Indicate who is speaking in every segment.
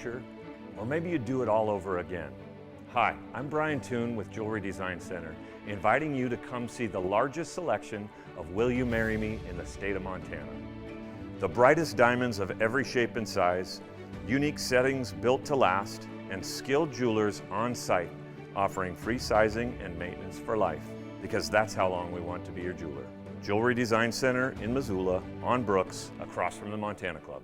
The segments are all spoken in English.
Speaker 1: future, or maybe you'd do it all over again. Hi, I'm Brian Toon with Jewelry Design Center, inviting you to come see the largest selection of Will You Marry Me in the state of Montana. The brightest diamonds of every shape and size, unique settings built to last, and skilled jewelers on site offering free sizing and maintenance for life, because that's how long we want to be your jeweler. Jewelry Design Center in Missoula, on Brooks, across from the Montana Club.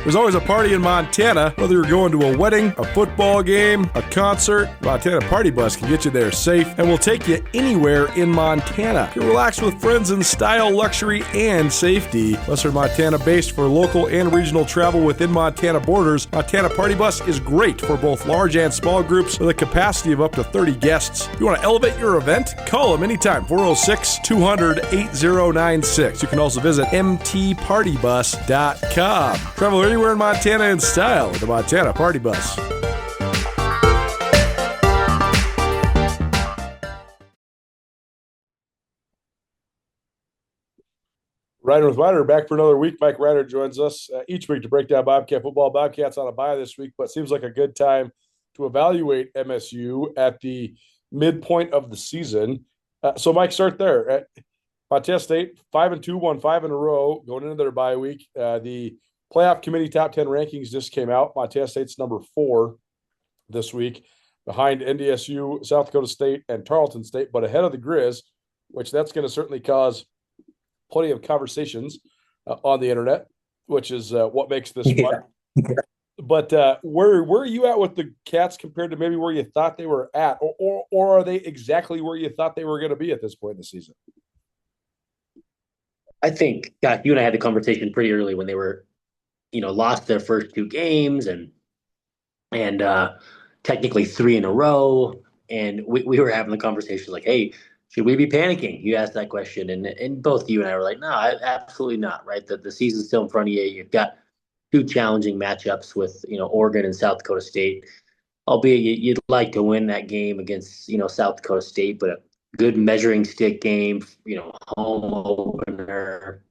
Speaker 2: There's always a party in Montana, whether you're going to a wedding, a football game, a concert. Montana Party Bus can get you there safe and will take you anywhere in Montana. You can relax with friends in style, luxury, and safety. Western Montana based for local and regional travel within Montana borders. Montana Party Bus is great for both large and small groups with a capacity of up to 30 guests. If you want to elevate your event, call them anytime, 406-200-8096. You can also visit mtpartybus.com. Travel anywhere in Montana in style with the Montana Party Bus. Ryder with Ryder back for another week. Mike Ryder joins us each week to break down Bobcat football. Bobcats on a bye this week, but seems like a good time to evaluate MSU at the midpoint of the season. So, Mike, start there. At Montana State, 5-2, won 5 in a row going into their bye week. The Playoff Committee Top 10 rankings just came out. Montana State's number 4 this week, behind NDSU, South Dakota State, and Tarleton State, but ahead of the Grizz, which that's going to certainly cause plenty of conversations on the internet, which is what makes this fun. But where are you at with the Cats compared to maybe where you thought they were at, or are they exactly where you thought they were going to be at this point in the season?
Speaker 3: I think, God, you and I had the conversation pretty early when they were, lost their first 2 games and technically 3 in a row. And we were having the conversation like, hey, should we be panicking? You asked that question. And both you and I were like, no, absolutely not, right? The season's still in front of you. You've got 2 challenging matchups with, Oregon and South Dakota State, albeit you'd like to win that game against, South Dakota State, but a good measuring stick game, home opener.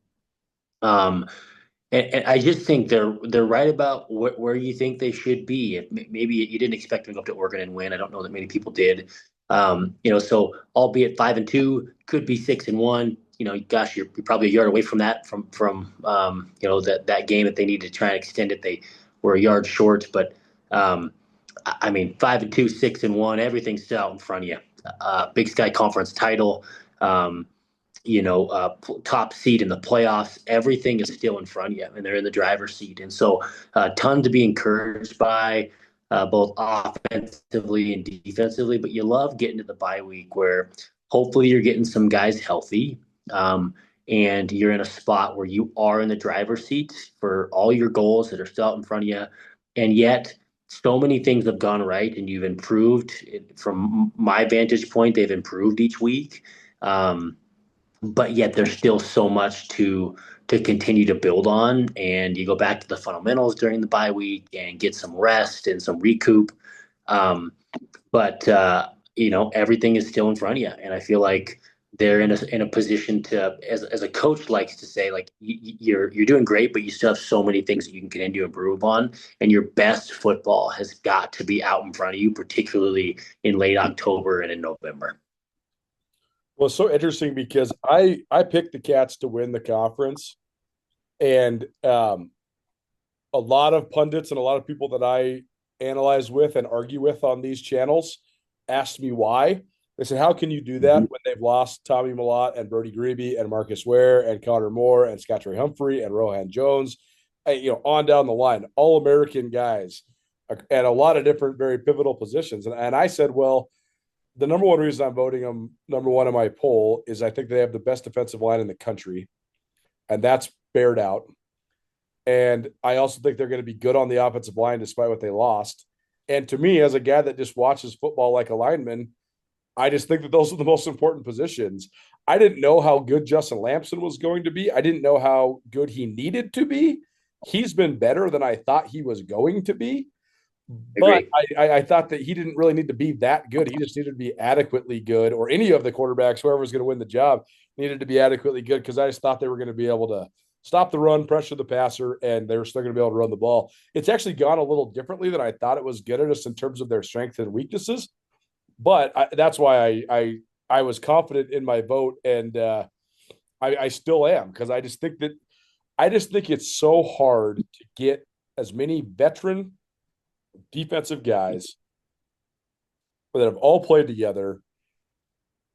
Speaker 3: And I just think they're right about where you think they should be. If maybe you didn't expect them to go up to Oregon and win. I don't know that many people did. So albeit 5-2, could be 6-1. Gosh, you're probably a yard away from that. From that game that they need to try and extend it. They were a yard short, but 5-2, 6-1, everything's still out in front of you. Big Sky Conference title. Top seed in the playoffs, everything is still in front of you, and they're in the driver's seat. And so ton to be encouraged by both offensively and defensively, but you love getting to the bye week where hopefully you're getting some guys healthy and you're in a spot where you are in the driver's seat for all your goals that are still out in front of you. And yet so many things have gone right and you've improved. From my vantage point, they've improved each week. But yet there's still so much to continue to build on. And you go back to the fundamentals during the bye week and get some rest and some recoup. But everything is still in front of you. And I feel like they're in a position to, as a coach likes to say, like, you're doing great, but you still have so many things that you can continue to improve on. And your best football has got to be out in front of you, particularly in late October and in November.
Speaker 2: Well, it's so interesting because I picked the Cats to win the conference, and a lot of pundits and a lot of people that I analyze with and argue with on these channels asked me why. They said, how can you do that when they've lost Tommy Mellott and Brody Grebe and Marcus Ware and Connor Moore and Scott Trey Humphrey and Rohan Jones, on down the line, all American guys at a lot of different very pivotal positions. And I said, well, the number one reason I'm voting them number one in my poll is I think they have the best defensive line in the country, and that's bared out. And I also think they're going to be good on the offensive line despite what they lost. And to me, as a guy that just watches football like a lineman, I just think that those are the most important positions. I didn't know how good Justin Lampson was going to be. I didn't know how good he needed to be. He's been better than I thought he was going to be. But I thought that he didn't really need to be that good. He just needed to be adequately good, or any of the quarterbacks, whoever was going to win the job, needed to be adequately good, because I just thought they were going to be able to stop the run, pressure the passer, and they're still going to be able to run the ball. It's actually gone a little differently than I thought it was going to, just in terms of their strengths and weaknesses. But that's why I was confident in my vote, and I still am, because I just think it's so hard to get as many veteran defensive guys that have all played together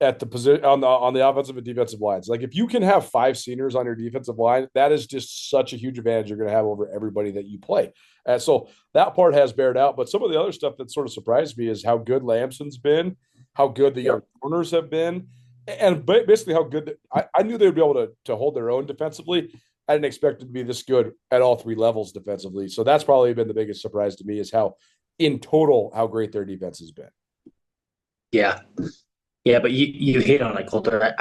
Speaker 2: at the position on the offensive and defensive lines. Like, if you can have 5 seniors on your defensive line, that is just such a huge advantage you're going to have over everybody that you play. So that part has bared out. But some of the other stuff that sort of surprised me is how good Lamson's been, how good the young corners have been, and basically how good I knew they would be able to hold their own defensively. I didn't expect it to be this good at all 3 levels defensively. So that's probably been the biggest surprise to me, is how, in total, how great their defense has been.
Speaker 3: Yeah. Yeah, but you hit on it, Coulter.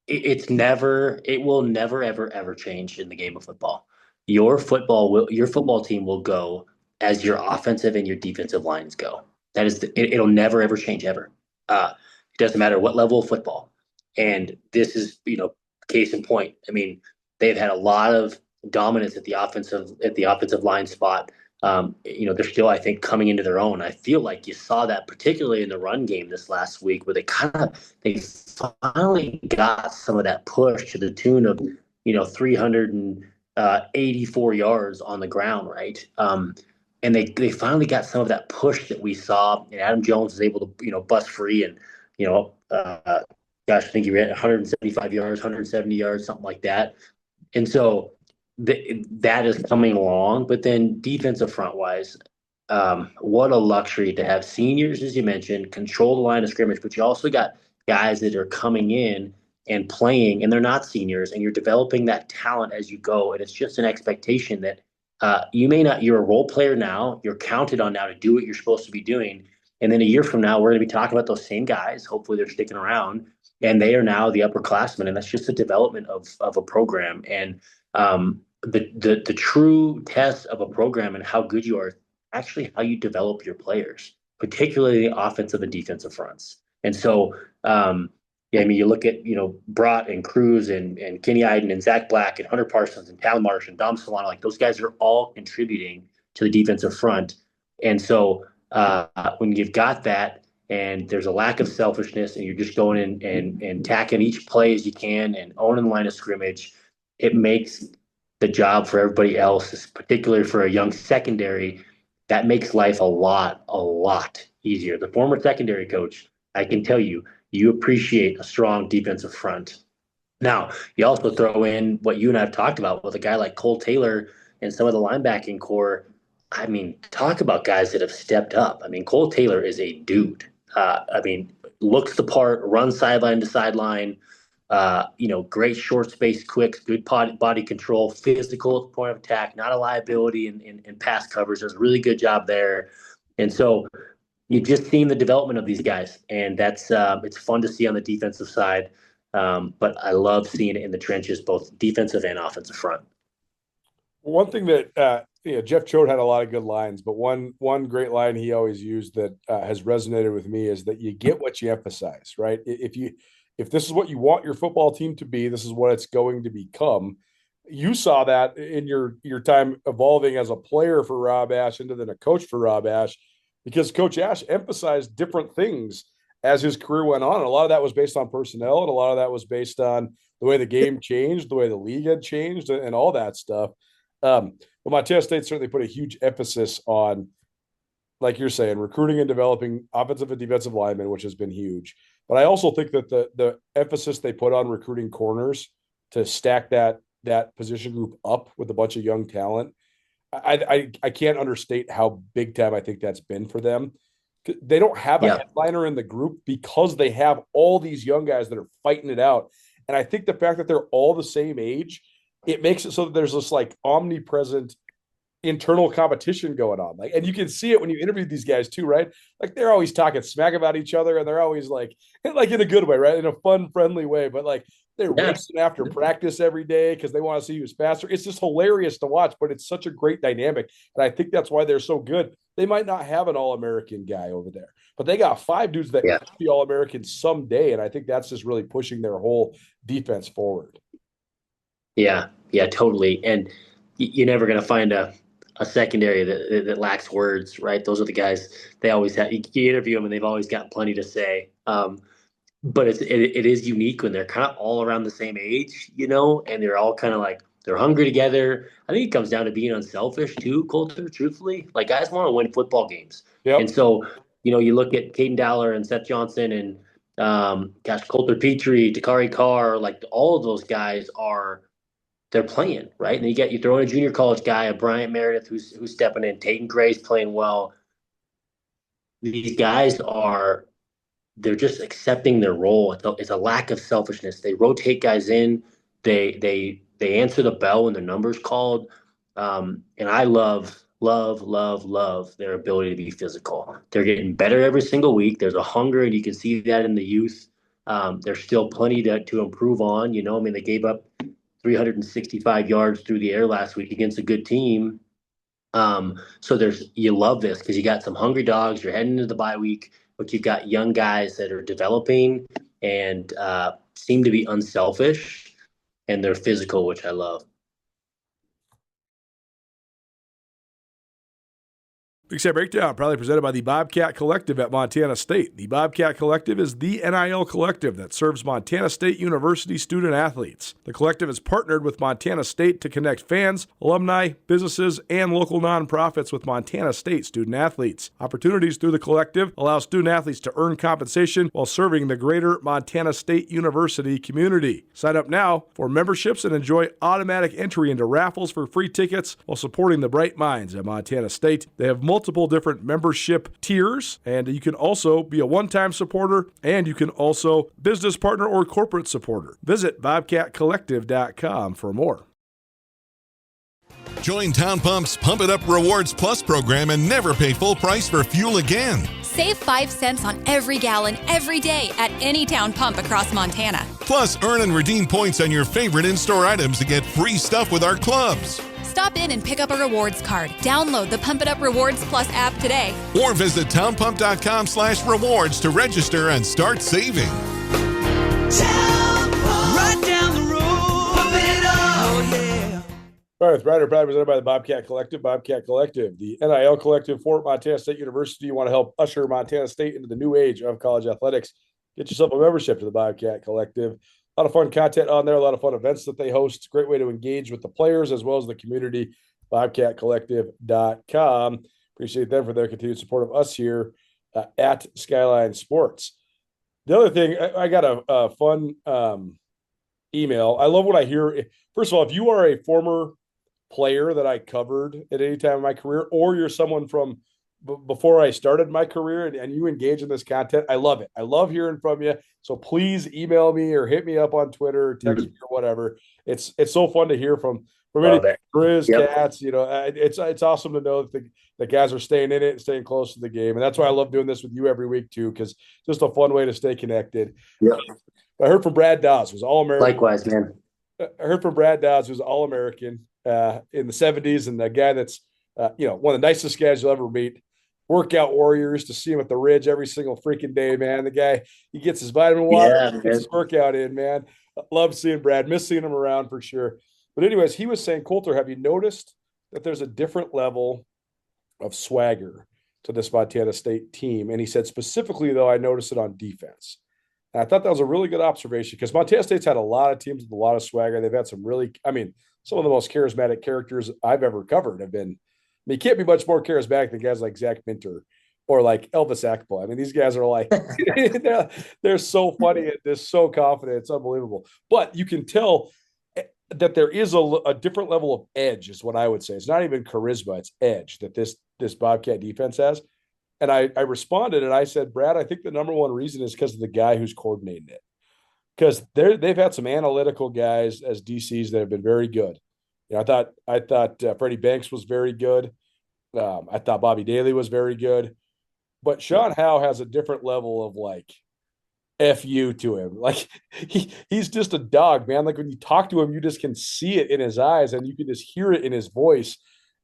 Speaker 3: It will never, ever, ever change in the game of football. Your football team will go as your offensive and your defensive lines go. It'll never, ever change ever. It doesn't matter what level of football. And this is, case in point. I mean, they've had a lot of dominance at the offensive line spot. They're still, I think, coming into their own. I feel like you saw that particularly in the run game this last week, where they finally got some of that push to the tune of 384 yards on the ground, right? And they finally got some of that push that we saw, and Adam Jones was able to bust free, and I think he ran 175 yards, 170 yards, something like that. And so that is coming along. But then defensive front wise, what a luxury to have seniors, as you mentioned, control the line of scrimmage, but you also got guys that are coming in and playing, and they're not seniors, and you're developing that talent as you go. And it's just an expectation that you're a role player now, you're counted on now to do what you're supposed to be doing. And then a year from now, we're going to be talking about those same guys. Hopefully they're sticking around, and they are now the upperclassmen. And that's just the development of a program. And the true test of a program and how good you are, actually how you develop your players, particularly the offensive and defensive fronts. And so, you look at, Brott and Cruz and Kenny Iden and Zach Black and Hunter Parsons and Tal Marsh and Dom Solano, like those guys are all contributing to the defensive front. And so when you've got that, and there's a lack of selfishness, and you're just going in and tacking each play as you can and owning the line of scrimmage, it makes the job for everybody else, particularly for a young secondary, that makes life a lot easier. The former secondary coach, I can tell you, you appreciate a strong defensive front. Now, you also throw in what you and I have talked about with a guy like Cole Taylor and some of the linebacking core. I mean, talk about guys that have stepped up. I mean, Cole Taylor is a dude. Looks the part, runs sideline to sideline, great short space quicks, good body control, physical at the point of attack, not a liability in pass coverage. Does a really good job there. And so you've just seen the development of these guys, and that's it's fun to see on the defensive side. But I love seeing it in the trenches, both defensive and offensive front.
Speaker 2: One thing that Jeff Choate had a lot of good lines, but one great line he always used that has resonated with me is that you get what you emphasize, right? If this is what you want your football team to be, this is what it's going to become. You saw that in your time evolving as a player for Rob Ash into then a coach for Rob Ash, because Coach Ash emphasized different things as his career went on. And a lot of that was based on personnel, and a lot of that was based on the way the game changed, the way the league had changed, and all that stuff. But Montana State certainly put a huge emphasis on, like you're saying, recruiting and developing offensive and defensive linemen, which has been huge. But I also think that the emphasis they put on recruiting corners to stack that position group up with a bunch of young talent, I can't understate how big time I think that's been for them. They don't have a headliner in the group because they have all these young guys that are fighting it out. And I think the fact that they're all the same age, it makes it so that there's this like omnipresent internal competition going on. Like, and you can see it when you interview these guys too, right? Like they're always talking smack about each other, and they're always like in a good way, right? In a fun, friendly way. But like they're racing after practice every day because they want to see who's faster. It's just hilarious to watch, but it's such a great dynamic. And I think that's why they're so good. They might not have an All-American guy over there, but they got 5 dudes that could be All-Americans someday. And I think that's just really pushing their whole defense forward.
Speaker 3: Yeah, yeah, totally. And you're never going to find a secondary that lacks words, right? Those are the guys they always have. You interview them and they've always got plenty to say. But it is unique when they're kind of all around the same age, and they're all kind of like they're hungry together. I think it comes down to being unselfish too, Coulter, truthfully. Like guys want to win football games. And
Speaker 2: Yep.
Speaker 3: so, you look at Caden Dowler and Seth Johnson and Coulter Petrie, Takari Carr, like all of those guys they're playing, right? And you throw in a junior college guy, a Bryant Meredith who's stepping in, Tatum Gray's playing well. These guys they're just accepting their role. It's a lack of selfishness. They rotate guys in. They answer the bell when their number's called. And I love their ability to be physical. They're getting better every single week. There's a hunger, and you can see that in the youth. There's still plenty to improve on. I mean, they gave up 365 yards through the air last week against a good team. So you love this because you got some hungry dogs. You're heading into the bye week, but you've got young guys that are developing and seem to be unselfish, and they're physical, which I love.
Speaker 2: Big Sky Breakdown, proudly presented by the Bobcat Collective at Montana State. The Bobcat Collective is the NIL collective that serves Montana State University student athletes. The collective is partnered with Montana State to connect fans, alumni, businesses, and local nonprofits with Montana State student athletes. Opportunities through the collective allow student athletes to earn compensation while serving the greater Montana State University community. Sign up now for memberships and enjoy automatic entry into raffles for free tickets while supporting the bright minds at Montana State. They have multiple different membership tiers, and you can also be a one-time supporter, and you can also business partner or corporate supporter. Visit bobcatcollective.com for more.
Speaker 4: Join Town Pump's Pump It Up Rewards Plus program and never pay full price for fuel again.
Speaker 5: Save 5 cents on every gallon every day at any Town Pump across Montana.
Speaker 4: Plus, earn and redeem points on your favorite in-store items to get free stuff with our clubs.
Speaker 5: Stop in and pick up a rewards card. Download the Pump It Up Rewards Plus app today.
Speaker 4: Or visit townpump.com/rewards to register and start saving.
Speaker 6: Town Pump. Right down the road. Pump it up. Oh, yeah.
Speaker 2: All right, Ryder, proudly presented by the Bobcat Collective. Bobcat Collective, the NIL collective for Montana State University. You want to help usher Montana State into the new age of college athletics. Get yourself a membership to the Bobcat Collective. A lot of fun content on there, a lot of fun events that they host. It's a great way to engage with the players as well as the community. Bobcatcollective.com. Appreciate them for their continued support of us here at Skyline Sports. The other thing, I got a fun email. I love what I hear. First of all, if you are a former player that I covered at any time in my career, or you're someone from before I started my career and you engage in this content, I love it. I love hearing from you. So please email me or hit me up on Twitter, or text me or whatever. It's so fun to hear from any Grizz cats. It's awesome to know that the guys are staying in it and staying close to the game. And that's why I love doing this with you every week too, because it's just a fun way to stay connected.
Speaker 3: Yep.
Speaker 2: I heard from Brad Dawes, who's All-American.
Speaker 3: Likewise, man.
Speaker 2: I heard from Brad Dawes, who's All-American in the 70s, and the guy that's one of the nicest guys you'll ever meet. Workout warriors, to see him at the Ridge every single freaking day, man. The guy, he gets his vitamin water, gets his workout in, man. Love seeing Brad. Miss seeing him around for sure. But anyways, he was saying, Coulter, have you noticed that there's a different level of swagger to this Montana State team? And he said, specifically, though, I noticed it on defense. And I thought that was a really good observation because Montana State's had a lot of teams with a lot of swagger. They've had some some of the most charismatic characters I've ever covered have been. You can't be much more charismatic than guys like Zach Minter or like Elvis Akpol. I mean, these guys are like, they're so funny and they're so confident. It's unbelievable. But you can tell that there is a different level of edge is what I would say. It's not even charisma, it's edge that this Bobcat defense has. And I responded and I said, Brad, I think the number one reason is because of the guy who's coordinating it. Because they've had some analytical guys as DCs that have been very good. I thought Freddie Banks was very good. I thought Bobby Daly was very good. But Sean Howe has a different level of like FU to him. Like he's just a dog, man. Like when you talk to him, you just can see it in his eyes and you can just hear it in his voice.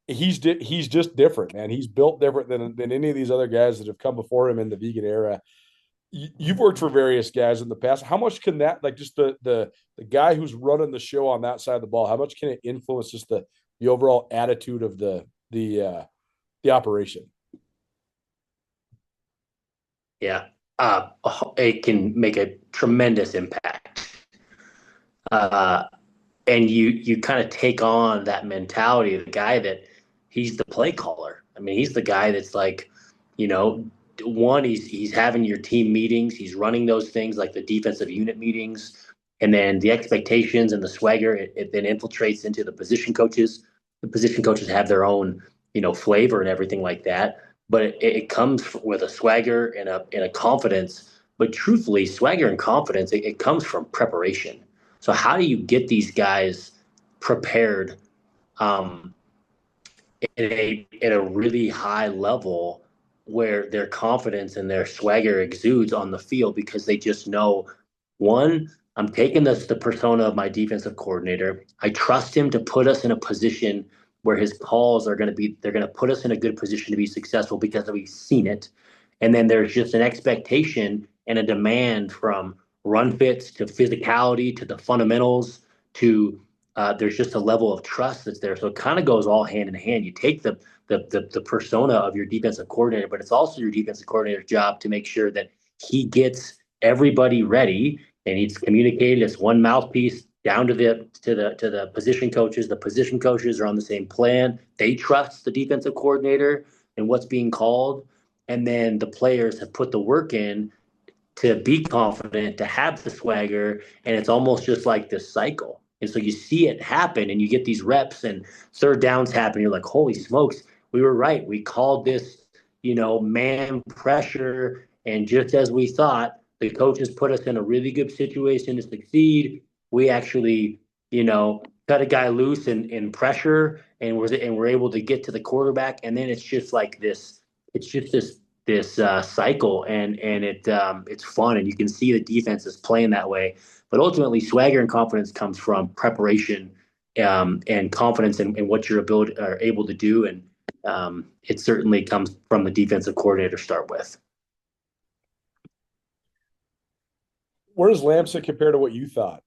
Speaker 2: He's just different, man. He's built different than any of these other guys that have come before him in the vegan era. you've worked for various guys in the past. How much can that, like, just the guy who's running the show on that side of the ball, how much can it influence just the overall attitude of the operation?
Speaker 3: Yeah. It can make a tremendous impact. And you kind of take on that mentality of the guy that he's the play caller. I mean, he's the guy that's like, you know, one, he's having your team meetings, he's running those things like the defensive unit meetings, and then the expectations and the swagger, it then infiltrates into the position coaches. The position coaches have their own, you know, flavor and everything like that, but it comes with a swagger and a confidence. But truthfully, swagger and confidence, it comes from preparation. So how do you get these guys prepared um, at a really high level where their confidence and their swagger exudes on the field because they just know, one, I'm taking the persona of my defensive coordinator. I trust him to put us in a position where his calls are going to be, they're going to put us in a good position to be successful because we've seen it. And then there's just an expectation and a demand from run fits to physicality to the fundamentals to there's just a level of trust that's there. So it kind of goes all hand in hand. You take the persona of your defensive coordinator, but it's also your defensive coordinator's job to make sure that he gets everybody ready and he's communicated as one mouthpiece down to the position coaches. The position coaches are on the same plan. They trust the defensive coordinator and what's being called. And then the players have put the work in to be confident, to have the swagger, and it's almost just like this cycle. And so you see it happen, and you get these reps, and third downs happen. You're like, holy smokes, we were right. We called this, you know, man pressure, and just as we thought, the coaches put us in a really good situation to succeed. We actually, you know, cut a guy loose in pressure, and we're able to get to the quarterback, and then it's just like this. It's just this cycle, and it's fun, and you can see the defense is playing that way. But ultimately, swagger and confidence comes from preparation and confidence in what you're able to do, and it certainly comes from the defensive coordinator to start with.
Speaker 2: Where does Lamson compare to what you thought?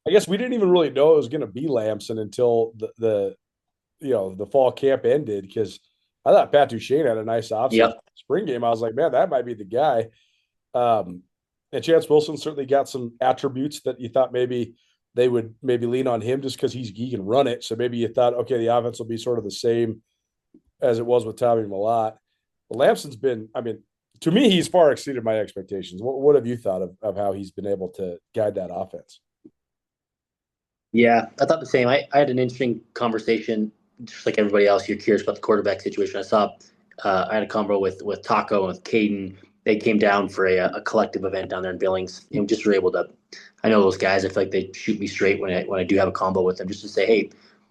Speaker 2: I guess we didn't even really know it was going to be Lamson until the fall camp ended, because I thought Pat Duchesne had a nice offseason.
Speaker 3: Yep.
Speaker 2: Spring game, I was like, man, that might be the guy. And Chance Wilson certainly got some attributes that you thought maybe they would maybe lean on him just because he can run it. So maybe you thought, okay, the offense will be sort of the same as it was with Tommy Mellott. But Lamson's been, I mean, to me, he's far exceeded my expectations. What have you thought of how he's been able to guide that offense?
Speaker 3: Yeah, I thought the same. I had an interesting conversation, just like everybody else. You're curious about the quarterback situation. I had a convo with Taco and with Caden. They came down for a collective event down there in Billings, and just were able to. I know those guys. I feel like they shoot me straight when I do have a combo with them, just to say, hey,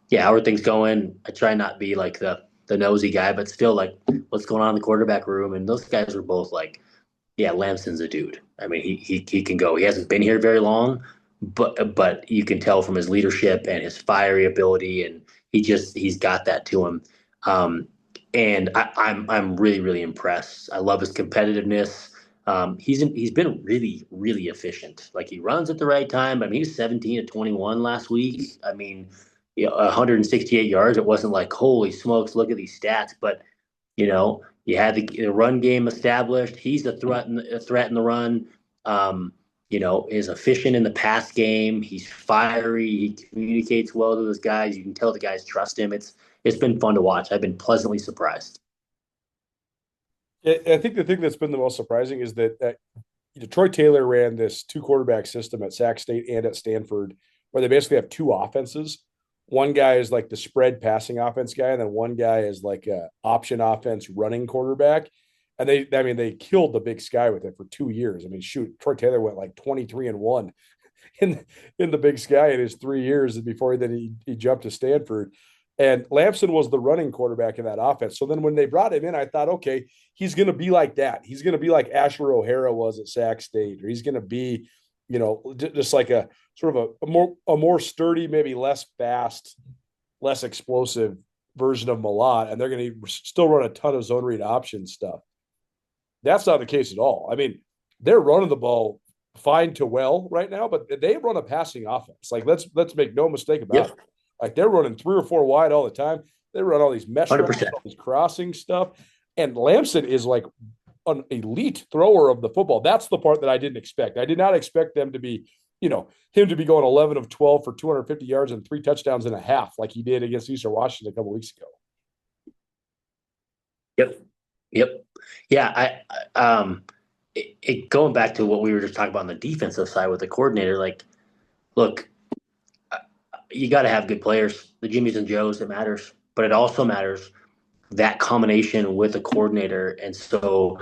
Speaker 3: yeah, how are things going? I try not to be like the nosy guy, but still like, what's going on in the quarterback room? And those guys were both like, yeah, Lamson's a dude. I mean, he can go. He hasn't been here very long, but you can tell from his leadership and his fiery ability, and he's got that to him. And I'm really, really impressed. I love his competitiveness. He's been really, really efficient. Like, he runs at the right time. I mean, he was 17 to 21 last week. I mean, 168 yards. It wasn't like, holy smokes, look at these stats. But, you had the run game established. He's a threat in the run. Is efficient in the pass game. He's fiery. He communicates well to his guys. You can tell the guys trust him. It's been fun to watch. I've been pleasantly surprised.
Speaker 2: I think the thing that's been the most surprising is that Troy Taylor ran this 2-quarterback system at Sac State and at Stanford, where they basically have 2 offenses. One guy is like the spread passing offense guy, and then one guy is like a option offense running quarterback. And they killed the Big Sky with it for 2 years. I mean, shoot, Troy Taylor went like 23-1 in the Big Sky in his 3 years before he jumped to Stanford. And Lamson was the running quarterback in that offense. So then when they brought him in, I thought, okay, he's going to be like that. He's going to be like Asher O'Hara was at Sac State, or he's going to be, just like a sort of a more sturdy, maybe less fast, less explosive version of Mellott. And they're going to still run a ton of zone read option stuff. That's not the case at all. I mean, they're running the ball fine to well right now, but they run a passing offense. Like let's make no mistake about it. Like they're running 3 or 4 wide all the time. They run all these mesh routes,
Speaker 3: 100%.
Speaker 2: all these crossing stuff. And Lamson is like an elite thrower of the football. That's the part that I didn't expect. I did not expect them to be, him to be going 11 of 12 for 250 yards and 3 touchdowns and a half like he did against Eastern Washington a couple weeks ago.
Speaker 3: Yep. Yeah. Going back to what we were just talking about on the defensive side with the coordinator, like, look, you got to have good players, the Jimmys and Joes, it matters, but it also matters that combination with a coordinator. And so,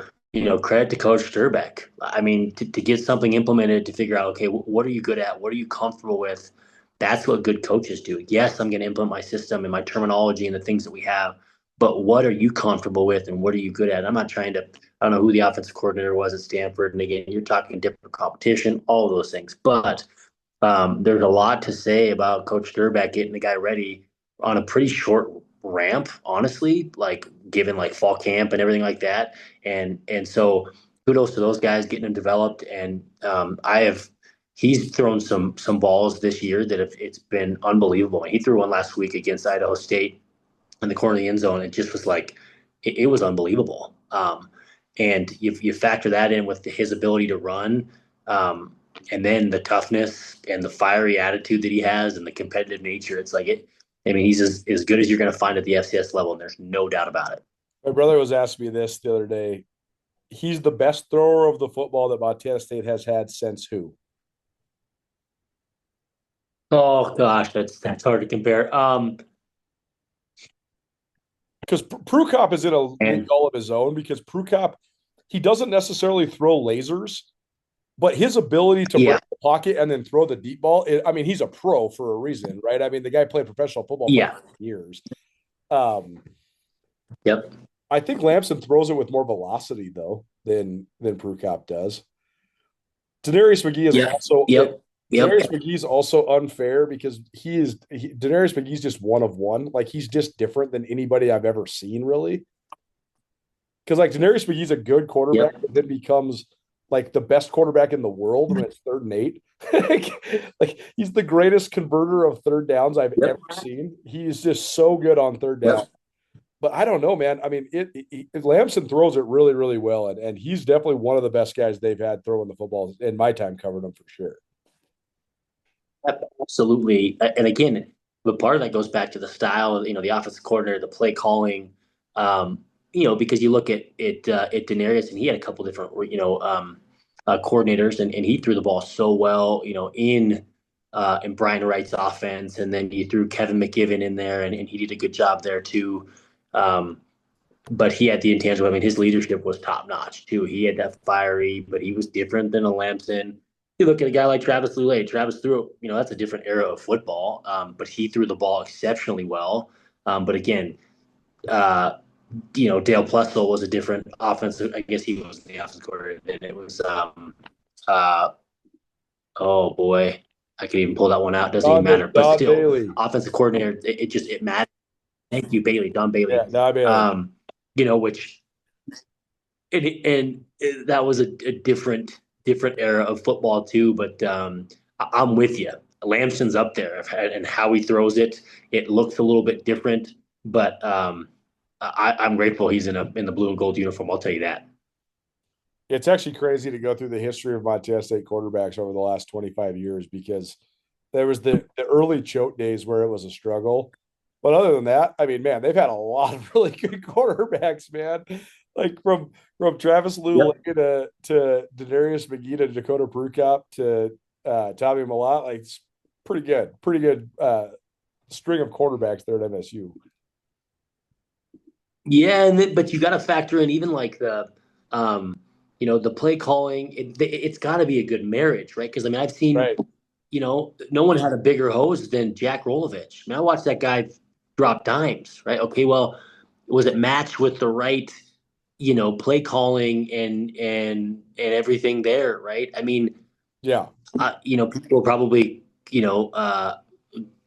Speaker 3: credit to Coach Sturbeck. I mean, to get something implemented, to figure out, okay, what are you good at? What are you comfortable with? That's what good coaches do. Yes, I'm going to implement my system and my terminology and the things that we have, but what are you comfortable with and what are you good at? I'm not trying to, I don't know who the offensive coordinator was at Stanford. And again, you're talking different competition, all of those things. But there's a lot to say about Coach Sturbeck getting the guy ready on a pretty short ramp, honestly, like given like fall camp and everything like that. And so kudos to those guys getting them developed. And he's thrown some balls this year that it's been unbelievable. He threw one last week against Idaho State in the corner of the end zone. It just was like, it was unbelievable. And you factor that in with his ability to run, and then the toughness and the fiery attitude that he has and the competitive nature. It's like he's as good as you're going to find at the FCS level, and there's no doubt about it.
Speaker 2: My brother was asking me this the other day. He's the best thrower of the football that Montana State has had since who?
Speaker 3: Oh gosh, that's hard to compare.
Speaker 2: Because Prukop is in a league all of his own, because Prukop, he doesn't necessarily throw lasers, but his ability to break the pocket and then throw the deep ball, he's a pro for a reason, right? I mean, the guy played professional football for years.
Speaker 3: Yep.
Speaker 2: I think Lamson throws it with more velocity, though, than Prukop does. Denarius McGee is also Denarius McGee's also unfair because Denarius McGee's just one of one. Like, he's just different than anybody I've ever seen, really. Because like Denarius McGee's a good quarterback, but then becomes like the best quarterback in the world when it's 3rd and 8. like he's the greatest converter of third downs I've ever seen. He's just so good on third down. But I don't know, man. I mean, Lamson throws it really, really well, and he's definitely one of the best guys they've had throwing the football in my time covering him for sure.
Speaker 3: Absolutely. And again, but part of that goes back to the style of, the offensive coordinator, the play calling, because you look at Denarius, and he had a couple different, coordinators, and he threw the ball so well, in Brian Wright's offense. And then you threw Kevin McGivern in there, and he did a good job there too. But he had the intangible. I mean, his leadership was top notch too. He had that fiery, but he was different than a Lamson. You look at a guy like Travis Lulay. Travis threw, that's a different era of football, but he threw the ball exceptionally well. But again, Dale Plessel was a different offensive. I guess he was the offensive coordinator. And it was, oh boy, I could even pull that one out. Doesn't even matter. But still,
Speaker 2: Bailey.
Speaker 3: Offensive coordinator. It matters. Thank you, Bailey. Don Bailey.
Speaker 2: Yeah, Don Bailey.
Speaker 3: Which, and that was a different era of football too. But I'm with you. Lamson's up there, and how he throws it. It looks a little bit different, but I'm grateful he's in the blue and gold uniform. I'll tell you that.
Speaker 2: It's actually crazy to go through the history of Montana State quarterbacks over the last 25 years, because there was the early choke days where it was a struggle. But other than that, I mean, man, they've had a lot of really good quarterbacks, man. Like from Travis Lulay to Denarius McGee to Dakota Prukop to Tommy Malott. Like, it's pretty good string of quarterbacks there at MSU.
Speaker 3: Yeah, but you got to factor in even like the play calling. It's got to be a good marriage, right? Because I mean, I've seen, no one had a bigger hose than Jack Rolovich. I mean, I watched that guy drop dimes, right? Okay, well, was it matched with the right, play calling and everything there, right? I mean, people will probably,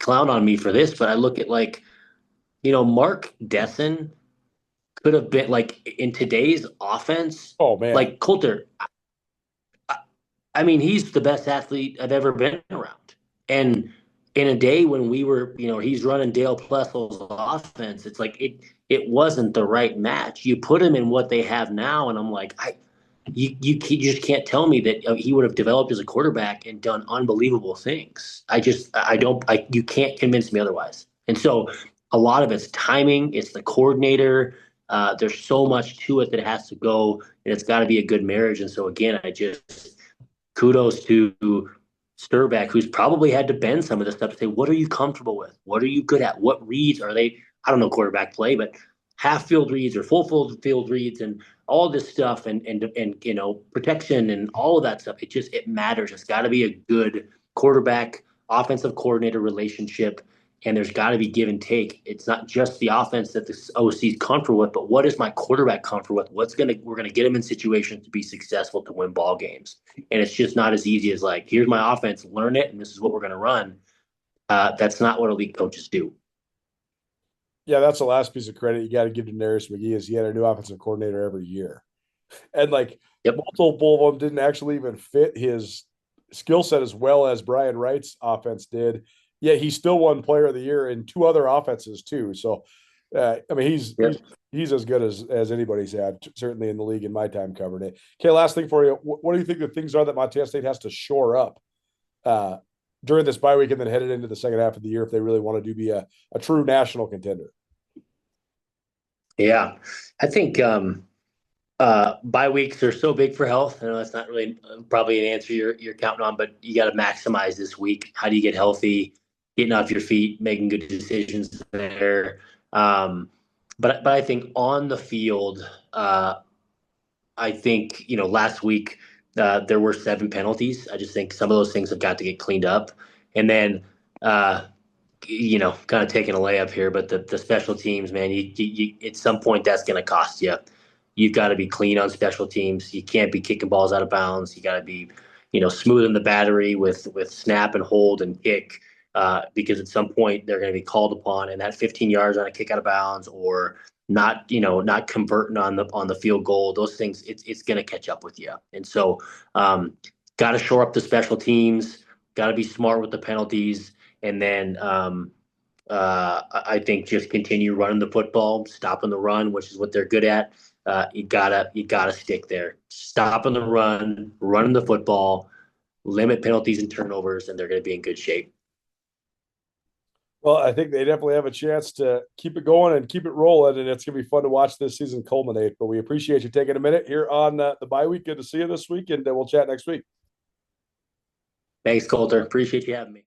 Speaker 3: clown on me for this, but I look at like, Mark Desson could have been like in today's offense.
Speaker 2: Oh man,
Speaker 3: like Coulter. I mean, he's the best athlete I've ever been around. And in a day when we were, he's running Dale Plessel's offense, it's like it wasn't the right match. You put him in what they have now, and I'm like, you just can't tell me that he would have developed as a quarterback and done unbelievable things. You can't convince me otherwise. And so a lot of it's timing, it's the coordinator. There's so much to it that has to go, and it's got to be a good marriage. And so again, I just kudos to Sturback, who's probably had to bend some of this stuff to say, what are you comfortable with? What are you good at? What reads are they? I don't know quarterback play, but half field reads or full field reads and all this stuff and protection and all of that stuff. It matters. It's got to be a good quarterback offensive coordinator relationship, and there's got to be give and take. It's not just the offense that the OC is comfortable with, but what is my quarterback comfortable with? We're gonna get him in situations to be successful to win ball games, and it's just not as easy as like, here's my offense, learn it, and this is what we're gonna run. That's not what elite coaches do.
Speaker 2: Yeah, that's the last piece of credit you got to give to Darius McGee is he had a new offensive coordinator every year. And like multiple of them didn't actually even fit his skill set as well as Brian Wright's offense did. Yet he still won player of the year in 2 other offenses too. So, I mean, he's as good as anybody's had, certainly in the league in my time covering it. Okay, last thing for you. What do you think the things are that Montana State has to shore up during this bye week and then headed into the second half of the year if they really want to be a true national contender?
Speaker 3: Yeah, I think bye weeks are so big for health. I know that's not really probably an answer you're counting on, but you got to maximize this week. How do you get healthy, getting off your feet, making good decisions there? But I think on the field, I think last week there were 7 penalties. I just think some of those things have got to get cleaned up, and then. Kind of taking a layup here, but the special teams, man, you at some point that's going to cost you. You've got to be clean on special teams. You can't be kicking balls out of bounds. You got to be, smoothing the battery with snap and hold and kick, because at some point they're going to be called upon, and that 15 yards on a kick out of bounds or not converting on the field goal, those things, it's going to catch up with you. And so, got to shore up the special teams. Got to be smart with the penalties. And then I think just continue running the football, stopping the run, which is what they're good at. You gotta stick there. Stopping the run, running the football, limit penalties and turnovers, and they're going to be in good shape.
Speaker 2: Well, I think they definitely have a chance to keep it going and keep it rolling, and it's going to be fun to watch this season culminate. But we appreciate you taking a minute here on the bye week. Good to see you this week, and we'll chat next week.
Speaker 3: Thanks, Coulter. Appreciate you having me.